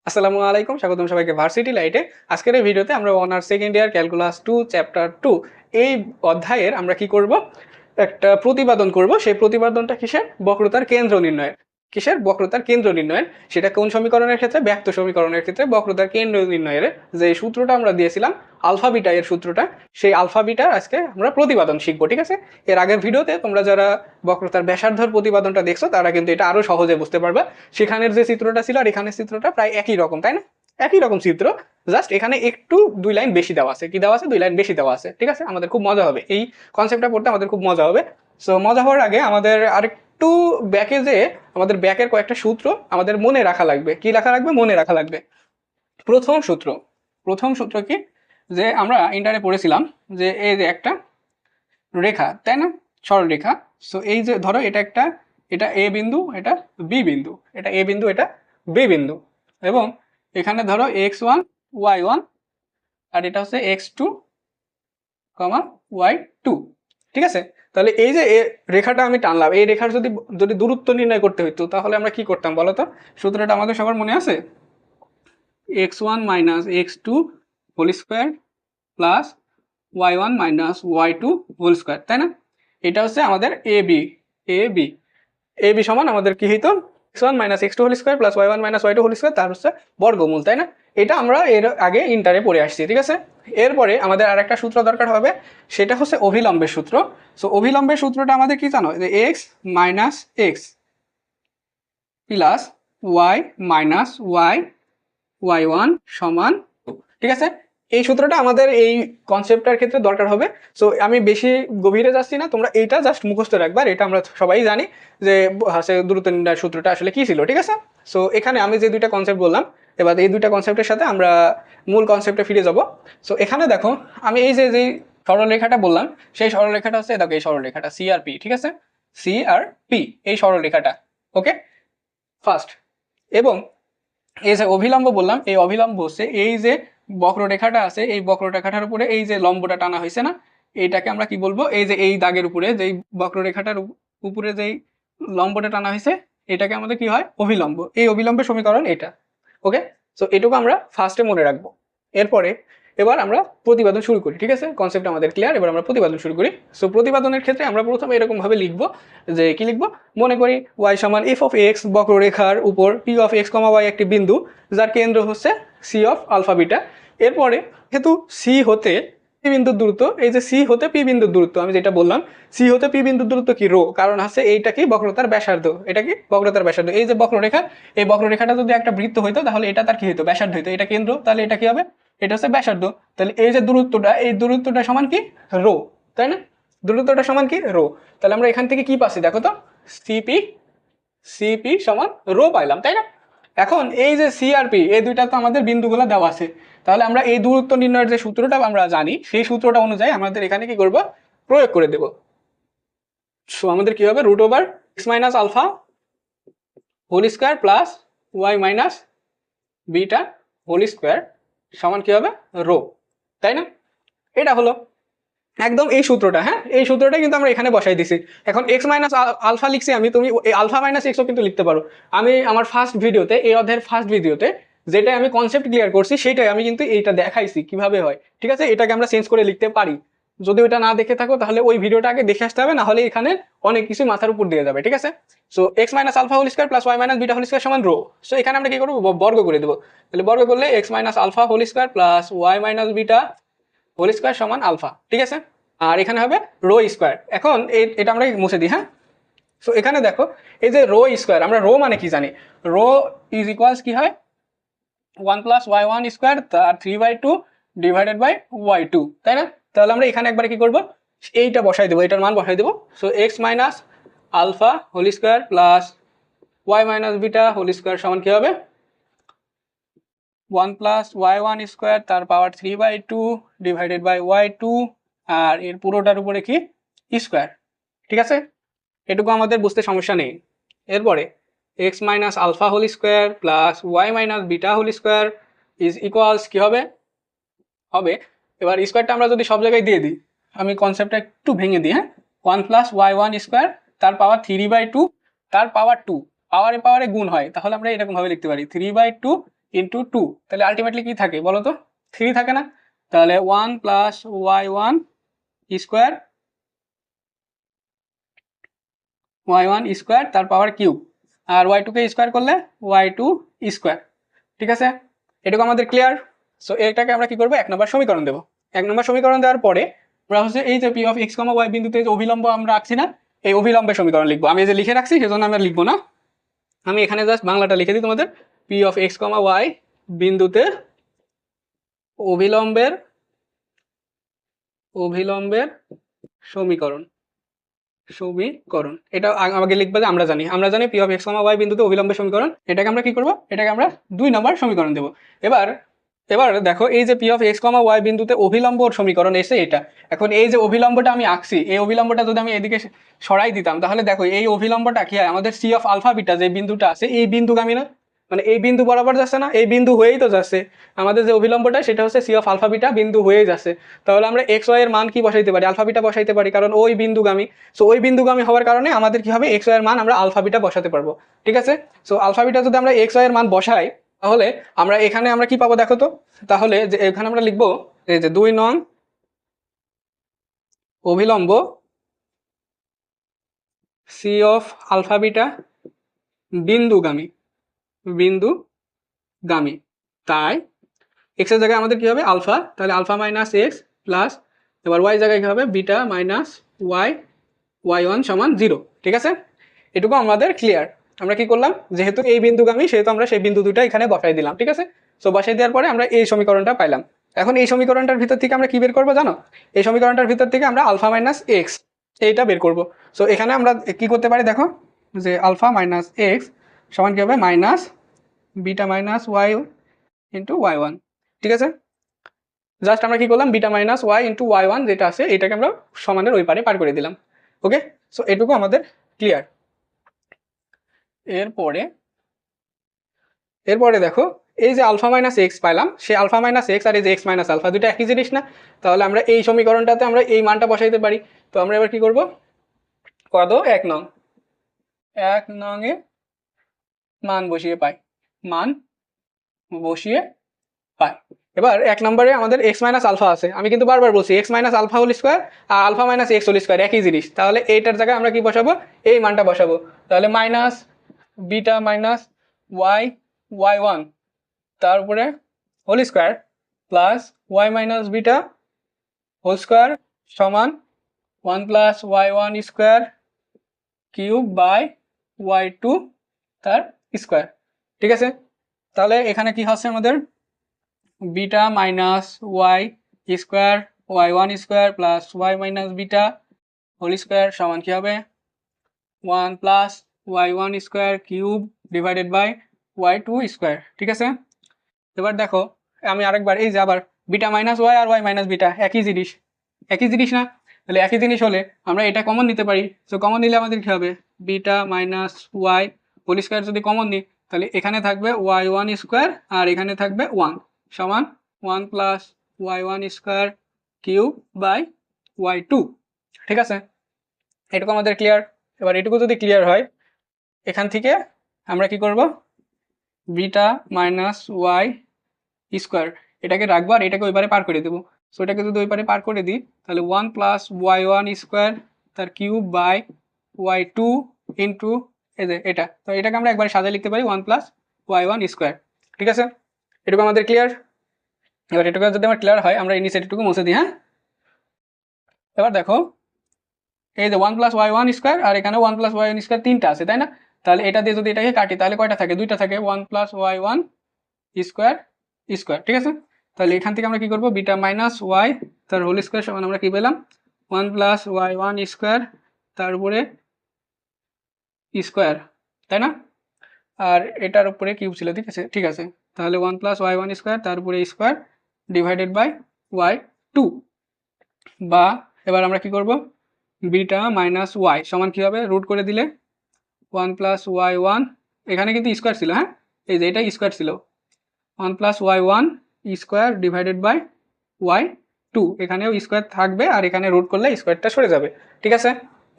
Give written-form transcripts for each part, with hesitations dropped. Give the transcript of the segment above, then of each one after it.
আসসালামু আলাইকুম, স্বাগতম সবাইকে ভার্সিটি লাইটে। আজকের এই ভিডিওতে আমরা honours second year calculus 2 chapter 2 এই অধ্যায়ের আমরা কি করব, একটা প্রতিপাদন করব। সেই প্রতিপাদনটা কিসের? বক্রতার কেন্দ্র নির্ণয়ের। কিসের? বক্রতার কেন্দ্র নির্ণয়ের। সেটা কোন সমীকরণের ক্ষেত্রে? ব্যক্ত সমীকরণের ক্ষেত্রে বক্রতার কেন্দ্র নির্ণয়ের যে সূত্রটা আমরা দিয়েছিলাম আলফা বিটা এর সূত্রটা, সেই আলফা বিটার আজকে আমরা প্রতিপাদন শিখবো। ঠিক আছে? এর আগের ভিডিওতে তোমরা যারা বক্রতার ব্যাসার্ধর প্রতিপাদনটা দেখছো তারা কিন্তু এটা আরো সহজে বুঝতে পারবে। সেখানের যে চিত্রটা ছিল আর এখানের চিত্রটা প্রায় একই রকম, তাই না? একই রকম চিত্র, জাস্ট এখানে একটু 2 লাইন বেশি দেওয়া আছে। কি দেওয়া আছে? 2 লাইন বেশি দেওয়া আছে। ঠিক আছে, আমাদের খুব মজা হবে এই কনসেপ্টটা পড়তে, আমাদের খুব মজা হবে। সো মজা হওয়ার আগে আমাদের আরেকটু ব্যাকে যে আমাদের ব্যাকের কয়েকটা সূত্র আমাদের মনে রাখা লাগবে। কি রাখা লাগবে? মনে রাখা লাগবে। প্রথম সূত্র কি? যে আমরা ইন্টারে পড়েছিলাম যে এই যে একটা রেখা, তাই না? সরল রেখা। সো এই যে ধরো এটা একটা, এটা এ বিন্দু, এটা বি বিন্দু, এটা এ বিন্দু, এটা বি বিন্দু, এবং এখানে ধরো x1 y1 আর এটা হচ্ছে x2 y2। ঠিক আছে, তাহলে এই যে রেখাটা আমি টানলাম, এই রেখার যদি যদি দূরত্ব নির্ণয় করতে হইতো তাহলে আমরা কি করতাম বলো তো? সূত্রটা আমাদের সবার মনে আছে? x1 minus x2 whole square plus y1 minus y2 whole square, তাই না? এটা হচ্ছে আমাদের A B. A B A B সমান আমাদের কি হইতো? x1 minus x2 whole square plus y1 minus y2 whole square, তার হচ্ছে বর্গমূল, তাই না? এটা আমরা এর আগে ইন্টারে পড়ে আসছি। ঠিক আছে, এরপরে আমাদের আর একটা সূত্র দরকার হবে, সেটা হচ্ছে অভিলম্বের সূত্র। সো অভিলম্বের সূত্রটা আমাদের কি জানো? যে X minus X plus Y minus Y y1 সমান 2। ঠিক আছে, এই সূত্রটা আমাদের এই কনসেপ্টটার ক্ষেত্রে দরকার হবে। সো আমি বেশি গভীরে যাচ্ছি না, তোমরা এইটা জাস্ট মুখস্থ রাখবা। এটা আমরা সবাই জানি যে দূরত্ব নির্ণয়ের সূত্রটা আসলে কি ছিল। ঠিক আছে, সো এখানে আমি যে দুইটা কনসেপ্ট বললাম, এবার এই দুইটা কনসেপ্টের সাথে আমরা মূল কনসেপ্টে ফিরে যাব। সো এখানে দেখো, আমি এই যে যেই সরলরেখাটা বললাম, সেই সরলরেখাটা হচ্ছে দেখো, এই সরলরেখাটা সি আর পি। ঠিক আছে, সি আর পি, এই সরলরেখাটা। ওকে, ফার্স্ট। এবং এই যে অভিলম্ব বললাম, এই অভিলম্ব হচ্ছে এই যে বক্ররেখাটা আছে, এই বক্ররেখাটার উপরে এই যে লম্বটা টানা হয়েছে না, এইটাকে আমরা কি বলবো? এই যে এই দাগের উপরে যেই বক্ররেখাটার উপরে যেই লম্বটা টানা হয়েছে, এটাকে আমাদের কি হয়? অভিলম্ব। এই অভিলম্বের সমীকরণ এটা। ওকে, সো এটুকু আমরা ফার্স্টে মনে রাখবো। এরপরে এবার আমরা প্রতিপাদন শুরু করি। ঠিক আছে, কনসেপ্ট আমাদের ক্লিয়ার, এবার আমরা প্রতিপাদন শুরু করি। সো প্রতিপাদনের ক্ষেত্রে আমরা প্রথমে এরকম ভাবে লিখবো, যে কি লিখবো? মনে করি y সমান f অফ x বক্ররেখার উপর p অফ x, y একটি বিন্দু যার কেন্দ্র হচ্ছে c অফ আলফা বিটা। এরপরে যেহেতু c হতে p বিন্দুর দূরত্ব, এই যে c হতে p বিন্দুর দূরত্ব আমি যেটা বললাম, c হতে p বিন্দুর দূরত্ব কি? রো। কারণ আছে এইটা কি? বক্রতার ব্যাসার্ধ। এটা কি? বক্রতার ব্যাসার্ধ। এই যে বক্ররেখা, এই বক্ররেখাটা যদি একটা বৃত্ত হইতো তাহলে এটা তার কি হইতো? ব্যাসার্ধ হইতো। এটা কেন্দ্র, তাহলে এটা কি হবে? এটা হচ্ছে ব্যাসার্ধ। তাহলে এই যে দূরত্বটা, এই দূরত্বটা সমান কি? রো, তাই না? দূরত্বটা সমান কি? রো। তাহলে আমরা এখান থেকে কি পাচ্ছি দেখো তো? সিপি, সিপি সমান রো পাইলাম, তাই না? এখন এই যে সি আর পি, এই দুইটা তো আমাদের বিন্দুগুলো দেওয়া আছে। তাহলে আমরা এই দূরত্ব নির্ণয়ের যে সূত্রটা আমরা জানি, সেই সূত্রটা অনুযায়ী আমাদের এখানে কি করব? প্রয়োগ করে দেব। সো আমাদের কি হবে? Root over X minus alpha whole square plus Y minus beta whole square সমান কি হবে? রো, তাই না? এটা হলো একদম এই সূত্রটা। হ্যাঁ, এই সূত্রটা কিন্তু আমরা এখানে বসাই দিছি। এখন এক্স মাইনাস আলফা লিখছি আমি, তুমি এই আলফা মাইনাস এক্সও কিন্তু লিখতে পারো। আমি আমার ফার্স্ট ভিডিওতে, এই অধ্যায়ের ফার্স্ট ভিডিওতে যেটা আমি কনসেপ্ট ক্লিয়ার করছি, সেটাই আমি কিন্তু এইটা দেখাইছি কিভাবে হয়। ঠিক আছে, এটাকে আমরা চেঞ্জ করে লিখতে পারি। যদি ওইটা না দেখে থাকো তাহলে ওই ভিডিওটা আগে দেখে আসতে হবে, না হলে এখানে অনেক কিছু মাথার উপর দিয়ে যাবে। ঠিক আছে, so X minus alpha whole square plus Y minus beta whole square সমান রো। সো এখানে আমরা কি করবো? বর্গ করে দেবো। তাহলে বর্গ করলে X minus alpha whole square plus Y minus beta whole square সমান আলফা। ঠিক আছে, আর এখানে হবে রো স্কোয়ার। এখন এটা আমরা মুছে দিই। হ্যাঁ, সো এখানে দেখো, এই যে রো স্কোয়ার, আমরা রো মানে কি জানি? রো ইজ ইকুয়ালস কি হয়? 1 প্লাস y1 স্কোয়ার তার 3/2 ডিভাইডেড বাই y2, তাই না? তাহলে আমরা এখানে একবারে কি করব? এইটা বসাই দেবো, এটার মান বসাই দেবো। So X minus alpha whole square plus Y minus beta whole square সমান কি হবে? 1 প্লাস y1 স্কোয়ার তার পাওয়ার 3/2 ডিভাইডেড বাই y2, আর এর পুরোটার উপরে কি? স্কোয়ার। ঠিক আছে, এটুকু আমাদের বুঝতে সমস্যা নেই। এরপরে X minus alpha whole square plus Y minus beta whole square is equals কি হবে? হবে, এবার স্কোয়ারটা আমরা যদি সব জায়গায় দিয়ে দিই, আমি কনসেপ্টটা একটু ভেঙে দিই। হ্যাঁ, 1 প্লাস y1 স্কোয়ার তার পাওয়ার 3/2 তার পাওয়ার 2, পাওয়ারে পাওয়ারে গুণ হয়, তাহলে আমরা এরকম ভাবে লিখতে পারি 3/2 ইন্টু 2, তাহলে আলটিমেটলি কি থাকে বলো তো, 3 থাকে না? তাহলে 1 plus y1 square, y1 square তার পাওয়ার কিউব, আর y2 কে স্কোয়ার করলে y2 স্কোয়ার। ঠিক আছে, এটুকু আমাদের ক্লিয়ার। সো এটাকে আমরা কি করবো, 1 নম্বর সমীকরণ দেবো। 1 নম্বর সমীকরণ দেওয়ার পরে আমরা হচ্ছে এই যে P of X comma Y বিন্দুতে যে অভিলম্ব আমরা রাখছি না, এই অভিলম্বের সমীকরণ লিখবো। আমি এই যে লিখে রাখছি সেজন্য আমরা লিখবো না, আমি এখানে জাস্ট বাংলাটা লিখে দিই তোমাদের, P of X comma Y বিন্দুতে অভিলম্বের অভিলম্বের সমীকরণ সমীকরণ এটা আগে লিখবে যে আমরা জানি P of X comma Y বিন্দুতে অভিলম্বের সমীকরণ। এটাকে আমরা কি করব, এটাকে আমরা 2 নম্বর সমীকরণ দেব। এবার এবার দেখো এই যে P of X comma Y বিন্দুতে অভিলম্বর সমীকরণ এসে এটা, এখন এই যে অভিলম্বটা আমি আঁকছি, এই অভিলম্বটা যদি আমি এদিকে সরাই দিতাম তাহলে দেখো এই অভিলম্বটা কি হয়, আমাদের সি অফ আলফা বিটা যে বিন্দুটা আছে এই বিন্দুগামী না, মানে এই বিন্দু বরাবর যাচ্ছে না, এই বিন্দু হয়েই তো যাচ্ছে। আমাদের যে অভিলম্বটা সেটা হচ্ছে সি অফ আলফা বিটা বিন্দু হয়েই যাচ্ছে। তাহলে আমরা এক্স ওয়াই এর মান কি বসাইতে পারি, আলফা বিটা বসাইতে পারি, কারণ ওই বিন্দুগামী। সো ওই বিন্দুগামী হওয়ার কারণে আমাদের কি হবে, এক্স ওয়াই এর মান আমরা আলফা বিটা বসাতে পারবো। ঠিক আছে, সো আলফা বিটা যদি আমরা এক্স ওয়াই এর মান বসাই তাহলে আমরা এখানে আমরা কি পাবো দেখো তো, তাহলে যে এখানে আমরা লিখবো এই যে 2 নং অভিলম্ব সি অফ আলফা বিটা বিন্দুগামী, তাই এক্স এর জায়গায় আমাদের কি হবে আলফা, তাহলে আলফা মাইনাস এক্স প্লাস, এবার ওয়াই জায়গায় কি হবে বিটা মাইনাস y1 সমান 0। ঠিক আছে, এটুকু আমাদের ক্লিয়ার। আমরা কি করলাম, যেহেতু এই বিন্দুগামী সেহেতু আমরা সেই বিন্দু দুইটা এখানে বসাই দিলাম। ঠিক আছে, সো বসাই দেওয়ার পরে আমরা এই সমীকরণটা পাইলাম। এখন এই সমীকরণটার ভিতর থেকে আমরা কি বের করবো জানো, এই সমীকরণটার ভিতর থেকে আমরা আলফা মাইনাস এক্স এইটা বের করব। সো এখানে আমরা কি করতে পারি দেখো, যে আলফা মাইনাস এক্স সমান কি হবে minus beta minus Y into y1। ঠিক আছে, জাস্ট আমরা কি করলাম, beta minus Y into y1 যেটা আছে এটাকে আমরা সমানের ওই পারে পার করে দিলাম। ওকে, সো এটুকু আমাদের ক্লিয়ার। এরপরে দেখো এই যে আলফা মাইনাস এক্স পাইলাম, সেই আলফা মাইনাস এক্স আর এই যে এক্স মাইনাস আলফা দুটো একই জিনিস না, তাহলে আমরা এই সমীকরণটাতে আমরা এই মানটা বসাইতে পারি। তো আমরা এবার কি করব, কত 1 নং এ মান বসিয়ে পাই। এবার 1 নম্বরে আমাদের এক্স মাইনাস আলফা আছে, আমি কিন্তু বারবার বলছি X minus alpha whole square আর alpha minus X whole square একই জিনিস, তাহলে এইটার জায়গায় আমরা কি বসাবো, এই মানটা বসাবো। তাহলে মাইনাস বিটা মাইনাস y1 তার উপরে whole square plus y minus beta whole square সমান 1 plus y1 square cube by y2 তার স্কোয়ার। ঠিক আছে, তাহলে এখানে কি হচ্ছে আমাদের beta minus Y square y1 square plus y minus beta whole square সমান কি হবে 1 plus y1 square cube divided by y2 square. ঠিক আছে, এবার দেখো আমি আরেকবার এই যে আবার বিটা মাইনাস ওয়াই আর ওয়াই মাইনাস বিটা একই জিনিস না, তাহলে একই জিনিস হলে আমরা এটা কমন নিতে পারি। তো কমন নিলে আমাদের কি হবে, beta minus Y whole square যদি কমন নিই তাহলে এখানে থাকবে y1 স্কোয়ার আর এখানে থাকবে 1 সমান 1 plus y1 square cube by y2। ঠিক আছে, এটুকু আমাদের ক্লিয়ার। এবার এটুকু যদি ক্লিয়ার হয় এখান থেকে আমরা কি করব, বিটা মাইনাস ওয়াই স্কোয়ার এটাকে রাখবো আর এটাকে ওই পারে পার করে দেবো। সো এটাকে যদি ওই পারে পার করে দিই তাহলে 1 প্লাস y1 স্কোয়ার তার কিউব বাই y2 ইন্টু এই যে এটা, তো এটাকে আমরা একবারে সাজায় লিখতে পারি 1 প্লাস y1 স্কোয়ার। ঠিক আছে, এটুকু আমাদের ক্লিয়ার। এবার এটুকু যদি আমার ক্লিয়ার হয় আমরা এই নিচে এটুকু মুছে দিই। হ্যাঁ, এবার দেখো এই যে 1 প্লাস y1 স্কোয়ার আর এখানে 1 প্লাস y1 স্কোয়ার তিনটা আছে তাই না, তাহলে এটা দিয়ে যদি এটাকে কাটি তাহলে কয়টা থাকে, দুইটা থাকে, 1 প্লাস y1 স্কোয়ার। ঠিক আছে, তাহলে এখান থেকে আমরা কি করব, বিটা মাইনাস ওয়াই তার হোল স্কোয়ার সমান আমরা কি পেলাম 1 প্লাস y1 স্কোয়ার তার উপরে স্কোয়ার তাই না, আর এটার উপরে কিউব ছিল। ঠিক আছে, তাহলে 1 প্লাস y1 স্কোয়ার তার উপরে স্কোয়ার ডিভাইডেড বাই y2, বা এবার আমরা কি করব, বিটা মাইনাস ওয়াই সমান কি হবে, রুট করে দিলে 1 প্লাস y1, এখানে কিন্তু স্কোয়ার ছিল, হ্যাঁ এই যে এটা স্কোয়ার ছিল, 1 plus y1 square divided by y2, এখানেও স্কোয়ার থাকবে আর এখানে রুট করলে স্কোয়ারটা সরে যাবে। ঠিক আছে,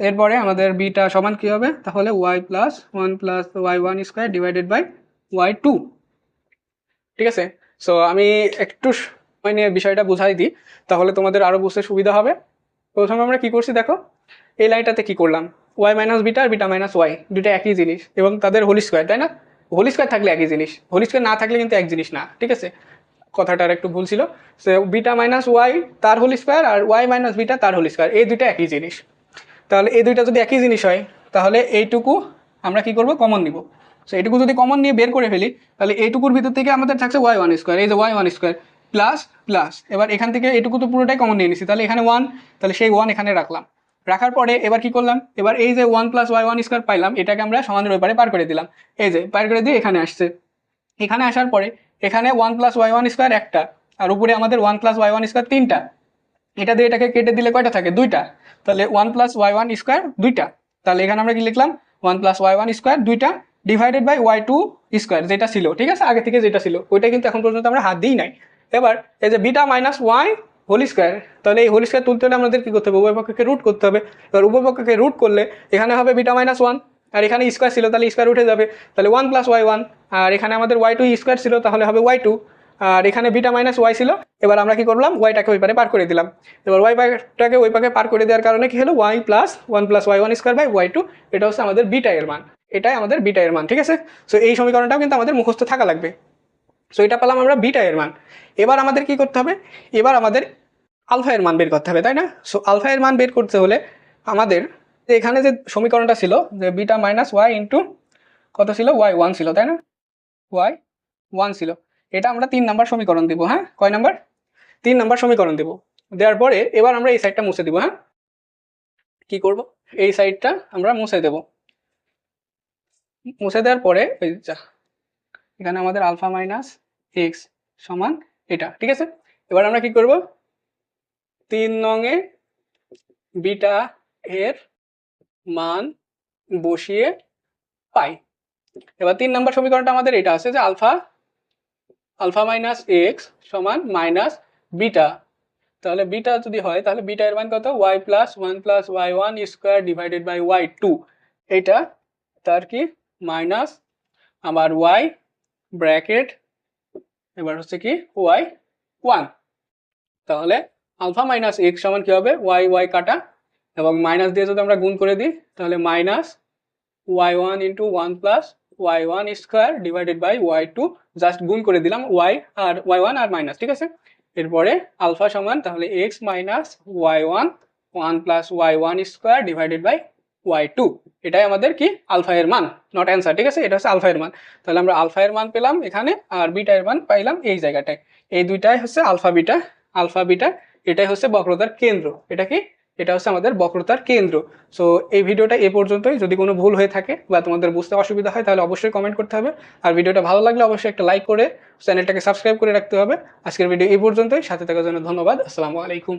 এরপরে আমাদের বিটা সমান কি হবে, তাহলে y plus 1 plus y1 square divided by y2। ঠিক আছে। সো আমি একটু সময় নিয়ে বিষয়টা বুঝাই দিই, তাহলে তোমাদের আরও বুঝতে সুবিধা হবে। প্রথমে আমরা কি করছি দেখো, এই লাইনটাতে কি করলাম, ওয়াই মাইনাস বিটা আর বিটা মাইনাস ওয়াই দুটো একই জিনিস এবং তাদের হোল স্কোয়ার, তাই না? হোল স্কোয়ার থাকলে একই জিনিস, হোল স্কোয়ার না থাকলে কিন্তু এক জিনিস না, ঠিক আছে। কথাটার একটু ভুল ছিল। সে বিটা মাইনাস ওয়াই তার হোল স্কোয়ার আর ওয়াই মাইনাস বিটা তার হোল স্কোয়ার, এই দুইটা একই জিনিস। তাহলে এই দুইটা যদি একই জিনিস হয় তাহলে এইটুকু আমরা কি করব, কমন নিব। সো এইটুকু যদি কমন নিয়ে বের করে ফেলি তাহলে এইটুকুর ভিতর থেকে আমাদের থাকছে ওয়াই ওয়ান স্কোয়ার, এই যে Y one square plus plus, এবার এখান থেকে এইটুকু তো পুরোটাই কমন নিয়ে নিছি, তাহলে এখানে ওয়ান, তাহলে সেই ওয়ান এখানে রাখলাম। রাখার পরে এবার কি করলাম, এবার এই যে one plus Y one square পাইলাম এটাকে আমরা সমানের ওই পারে পার করে দিলাম, এই যে পার করে দিয়ে এখানে আসছে। এখানে আসার পরে এখানে one plus Y one square একটা, আর উপরে আমাদের one plus Y one square তিনটা, এটা দিয়ে এটাকে কেটে দিলে কয়টা থাকে, দুইটা। তাহলে one plus Y one square দুইটা, তাহলে এখানে আমরা কি লিখলাম, one plus Y one square দুইটা divided by Y two square, যেটা ছিল, ঠিক আছে, আগে থেকে যেটা ছিল ওইটা কিন্তু এখন পর্যন্ত আমরা হাত দিই নাই। এবার এই যে beta minus Y whole square, তাহলে এই হোল স্কোয়ার তুলতে হলে আমাদের কি করতে হবে, উভয় পক্ষকে রুট করতে হবে। এবার উভয় পক্ষকে রুট করলে এখানে হবে বিটা মাইনাস ওয়ান, আর এখানে স্কোয়ার ছিল তাহলে স্কোয়ার উঠে যাবে, তাহলে ওয়ান প্লাস ওয়াই ওয়ান, আর এখানে আমাদের ওয়াই টু স্কোয়ার ছিল তাহলে হবে ওয়াই টু, আর এখানে বিটা মাইনাস ওয়াই ছিল। এবার আমরা কি করলাম, ওয়াইটাকে ওই পারে পার করে দিলাম। এবার ওয়াইটাকে ওই পাকে পার করে দেওয়ার কারণে কি হলো, Y plus one plus Y one square by Y two, এটা হচ্ছে আমাদের বিটা এর মান, এটাই আমাদের বিটা এর মান, ঠিক আছে। সো এই সমীকরণটাও কিন্তু আমাদের মুখস্থ থাকা লাগবে। সো এটা পেলাম আমরা বিটা এর মান। এবার আমাদের কি করতে হবে, এবার আমাদের আলফা এর মান বের করতে হবে, তাই না? সো আলফা এর মান বের করতে হলে আমাদের এখানে যে সমীকরণটা ছিল যে বিটা মাইনাস ওয়াই ইন্টু কত ছিল, ওয়াই ওয়ান ছিল, তাই না? ওয়াই ওয়ান ছিল, এটা আমরা 3 নাম্বার সমীকরণ দিব। হ্যাঁ, কয় নাম্বার, 3 নাম্বার সমীকরণ দেব। দেওয়ার পরে এবার আমরা এই সাইডটা মুছে দিব। হ্যাঁ, কি করব, এই সাইডটা আমরা মুছে দেব। মুছে দেওয়ার পরে এই যা, এখানে আমাদের আলফা মাইনাস এক্স সমান এটা, ঠিক আছে। এবার আমরা কি করব, 3 নংয়ে বিটা এর মান বসিয়ে পাই। এবার 3 নাম্বার সমীকরণটা আমাদের এটা আছে যে আলফা মাইনাস এক্স সমান মাইনাস বিটা, তাহলে বিটা যদি হয় তাহলে বিটা এর মান কত, Y plus Y one square divided by Y two, এইটা তার কি মাইনাস আবার ওয়াই ব্র্যাকেট এবার হচ্ছে কি ওয়াই ওয়ান। তাহলে আলফা মাইনাস এক্স সমান কি হবে, ওয়াই ওয়াই কাটা এবং মাইনাস দিয়ে যদি আমরা গুণ করে দিই তাহলে minus Y one into one plus Y one square divided by Y two, just গুণ করে দিলাম ওয়াই আর ওয়াই ওয়ান আর মাইনাস, ঠিক আছে। এরপরে আলফা সমান তাহলে X minus Y one one plus Y one square divided by Y two, এটাই আমাদের কি আলফা এর মান, নট অ্যান্সার, ঠিক আছে। এটা হচ্ছে আলফা এর মান। তাহলে আমরা আলফা এর মান পেলাম এখানে আর বিটা এর মান পাইলাম এই জায়গাটায়। এই দুইটাই হচ্ছে আলফা বিটা, এটাই হচ্ছে বক্রতার কেন্দ্র। এটা কি, এটা হচ্ছে আমাদের বক্রতার কেন্দ্র। সো এই ভিডিওটা এ পর্যন্তই। যদি কোনো ভুল হয়ে থাকে বা তোমাদের বুঝতে অসুবিধা হয় তাহলে অবশ্যই কমেন্ট করতে হবে, আর ভিডিওটা ভালো লাগলে অবশ্যই একটা লাইক করে চ্যানেলটাকে সাবস্ক্রাইব করে রাখতে হবে। আজকের ভিডিও এই পর্যন্তই, সাথে থাকার জন্য ধন্যবাদ। আসসালামু আলাইকুম।